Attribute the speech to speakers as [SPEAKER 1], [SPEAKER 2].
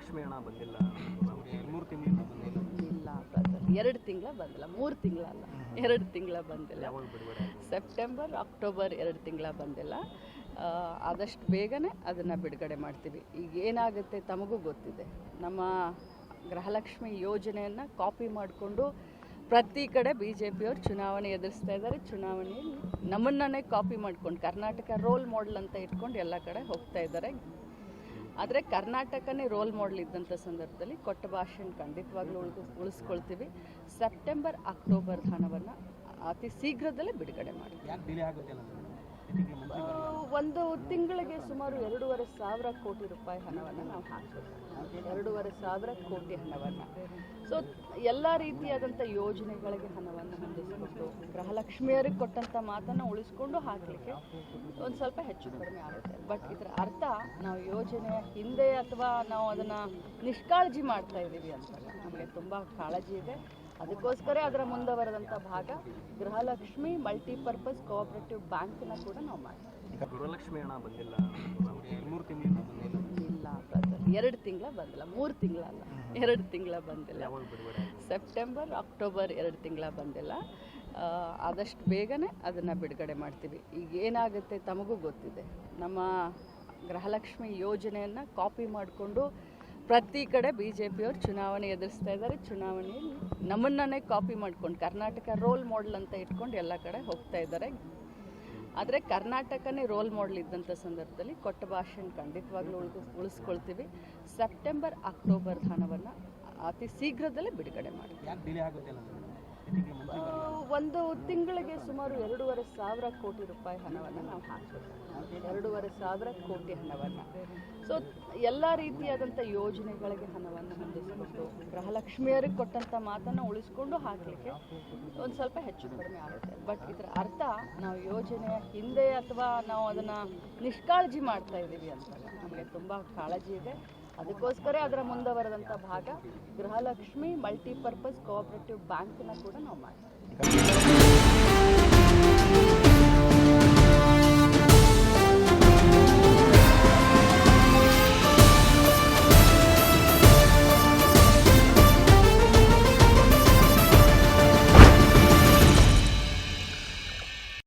[SPEAKER 1] ಗೃಹಲಕ್ಷ್ಮಿ ಹಣ ಬಂದಿಲ್ಲ, 2-3 ತಿಂಗಳಿಂದ ಬಂದಿಲ್ಲ.
[SPEAKER 2] ಇಲ್ಲ ಬ್ರದರ್, 2 ತಿಂಗಳ ಬಂದಿಲ್ಲ, 3 ತಿಂಗಳಲ್ಲ, 2 ತಿಂಗಳ ಬಂದಿಲ್ಲ.
[SPEAKER 1] ಯಾವಾಗ ಬಿಡುಗಡೆ?
[SPEAKER 2] ಸೆಪ್ಟೆಂಬರ್ ಅಕ್ಟೋಬರ್ 2 ತಿಂಗಳ ಬಂದಿಲ್ಲ. ಆದಷ್ಟು ಬೇಗನೆ ಅದನ್ನು ಬಿಡುಗಡೆ ಮಾಡ್ತೀವಿ. ಈಗ ಏನಾಗುತ್ತೆ ತಮಗೂ ಗೊತ್ತಿದೆ, ನಮ್ಮ ಗೃಹಲಕ್ಷ್ಮಿ ಯೋಜನೆಯನ್ನು ಕಾಪಿ ಮಾಡಿಕೊಂಡು ಪ್ರತಿ ಕಡೆ BJPಯವರು ಚುನಾವಣೆ ಎದುರಿಸ್ತಾ ಇದ್ದಾರೆ. ಚುನಾವಣೆಯಲ್ಲಿ ನಮ್ಮನ್ನೇ ಕಾಪಿ ಮಾಡ್ಕೊಂಡು ಕರ್ನಾಟಕ ರೋಲ್ ಮಾಡೆಲ್ ಅಂತ ಇಟ್ಕೊಂಡು ಎಲ್ಲ ಕಡೆ ಹೋಗ್ತಾ ಇದ್ದಾರೆ. ಆದರೆ ಕರ್ನಾಟಕನೇ ರೋಲ್ ಮಾಡೆಲ್ ಇದ್ದಂಥ ಸಂದರ್ಭದಲ್ಲಿ ಕೊಟ್ಟ ಭಾಷೆನ ಖಂಡಿತವಾಗ್ಲೂ ಉಳಿಸ್ಕೊಳ್ತೀವಿ. ಸೆಪ್ಟೆಂಬರ್ ಅಕ್ಟೋಬರ್ ಹಣವನ್ನು ಅತಿ ಶೀಘ್ರದಲ್ಲೇ ಬಿಡುಗಡೆ ಮಾಡಿ. ಒಂದು ತಿಂಗಳಿಗೆ ಸುಮಾರು 2,500 ಕೋಟಿ ರೂಪಾಯಿ ಹಣವನ್ನು ನಾವು ಹಾಕಬೇಕು. 2,500 ಕೋಟಿ ಹಣವನ್ನು. ಸೊ ಎಲ್ಲ ರೀತಿಯಾದಂಥ ಯೋಜನೆಗಳಿಗೆ ಹಣವನ್ನು ಹೊಂದಿಸ್ಬಿಟ್ಟು ಗೃಹಲಕ್ಷ್ಮಿಯರಿಗೆ ಕೊಟ್ಟಂಥ ಮಾತನ್ನು ಉಳಿಸ್ಕೊಂಡು ಹಾಕಲಿಕ್ಕೆ ಒಂದು ಸ್ವಲ್ಪ ಹೆಚ್ಚು ಕಡಿಮೆ ಆಗುತ್ತೆ. ಬಟ್ ಇದರ ಅರ್ಥ ನಾವು ಯೋಜನೆಯ ಹಿಂದೆ ಅಥವಾ ನಾವು ಅದನ್ನು ನಿಷ್ಕಾಳಜಿ ಮಾಡ್ತಾ ಇದ್ದೀವಿ ಅಂತಲ್ಲ. ನಮಗೆ ತುಂಬ ಕಾಳಜಿ ಇದೆ. ಅದಕ್ಕೋಸ್ಕರ ಅದರ ಮುಂದುವರೆದಂಥ ಭಾಗ ಗೃಹಲಕ್ಷ್ಮಿ ಮಲ್ಟಿಪರ್ಪಸ್ ಕೋಆಪರೇಟಿವ್ ಬ್ಯಾಂಕ್ನ ಕೂಡ ನಾವು ಮಾಡ್ತೀವಿ.
[SPEAKER 1] ಗೃಹಲಕ್ಷ್ಮಿ ಹಣ ಬಂದಿಲ್ಲ, 2-3 ತಿಂಗಳಿಂದ ಬಂದಿಲ್ಲ.
[SPEAKER 2] ಇಲ್ಲ ಬ್ರದರ್, 2 ತಿಂಗಳ ಬಂದಿಲ್ಲ, 3 ತಿಂಗಳಲ್ಲ, 2 ತಿಂಗಳ ಬಂದಿಲ್ಲ.
[SPEAKER 1] ಯಾವಾಗ ಬಿಡುಗಡೆ?
[SPEAKER 2] ಸೆಪ್ಟೆಂಬರ್ ಅಕ್ಟೋಬರ್ 2 ತಿಂಗಳ ಬಂದಿಲ್ಲ. ಆದಷ್ಟು ಬೇಗನೆ ಅದನ್ನು ಬಿಡುಗಡೆ ಮಾಡ್ತೀವಿ. ಈಗ ಏನಾಗುತ್ತೆ ತಮಗೂ ಗೊತ್ತಿದೆ, ನಮ್ಮ ಗೃಹಲಕ್ಷ್ಮಿ ಯೋಜನೆಯನ್ನು ಕಾಪಿ ಮಾಡಿಕೊಂಡು ಪ್ರತಿ ಕಡೆ BJPಯವರು ಚುನಾವಣೆ ಎದುರಿಸ್ತಾ ಇದ್ದಾರೆ. ಚುನಾವಣೆಯಲ್ಲಿ ನಮ್ಮನ್ನೇ ಕಾಪಿ ಮಾಡ್ಕೊಂಡು ಕರ್ನಾಟಕ ರೋಲ್ ಮಾಡೆಲ್ ಅಂತ ಇಟ್ಕೊಂಡು ಎಲ್ಲ ಕಡೆ ಹೋಗ್ತಾ ಇದ್ದಾರೆ. ಆದರೆ ಕರ್ನಾಟಕನೇ ರೋಲ್ ಮಾಡೆಲ್ ಇದ್ದಂಥ ಸಂದರ್ಭದಲ್ಲಿ ಕೊಟ್ಟ ಭಾಷೆನ ಖಂಡಿತವಾಗ್ಲೂ ಉಳಿಸ್ಕೊಳ್ತೀವಿ. ಸೆಪ್ಟೆಂಬರ್ ಅಕ್ಟೋಬರ್ ಹಣವನ್ನು ಅತಿ ಶೀಘ್ರದಲ್ಲೇ ಬಿಡುಗಡೆ ಮಾಡಿ. ಒಂದು ತಿಂಗಳಿಗೆ ಸುಮಾರು 2,500 ಕೋಟಿ ರೂಪಾಯಿ ಹಣವನ್ನು ನಾವು ಹಾಕಬೇಕು. 2,500 ಕೋಟಿ ಹಣವನ್ನು. ಸೊ ಎಲ್ಲ ರೀತಿಯಾದಂಥ ಯೋಜನೆಗಳಿಗೆ ಹಣವನ್ನು ಹೊಂದಿಸ್ಬಿಟ್ಟು ಗೃಹಲಕ್ಷ್ಮಿಯರಿಗೆ ಕೊಟ್ಟಂಥ ಮಾತನ್ನು ಉಳಿಸ್ಕೊಂಡು ಹಾಕಲಿಕ್ಕೆ ಒಂದು ಸ್ವಲ್ಪ ಹೆಚ್ಚು ಕಡಿಮೆ ಆಗುತ್ತೆ. ಬಟ್ ಇದರ ಅರ್ಥ ನಾವು ಯೋಜನೆಯ ಹಿಂದೆ ಅಥವಾ ನಾವು ಅದನ್ನು ನಿಷ್ಕಾಳಜಿ ಮಾಡ್ತಾ ಇದ್ದೀವಿ ಅಂತಲ್ಲ. ನಮಗೆ ತುಂಬ ಕಾಳಜಿ ಇದೆ. ಅದಕ್ಕೋಸ್ಕರ ಅದರ ಮುಂದುವರೆದಂಥ ಭಾಗ ಗೃಹಲಕ್ಷ್ಮಿ ಮಲ್ಟಿಪರ್ಪಸ್ ಕೋಆಪರೇಟಿವ್ ಬ್ಯಾಂಕ್ನ ಕೂಡ ನಾವು ಮಾಡ್ತೀವಿ.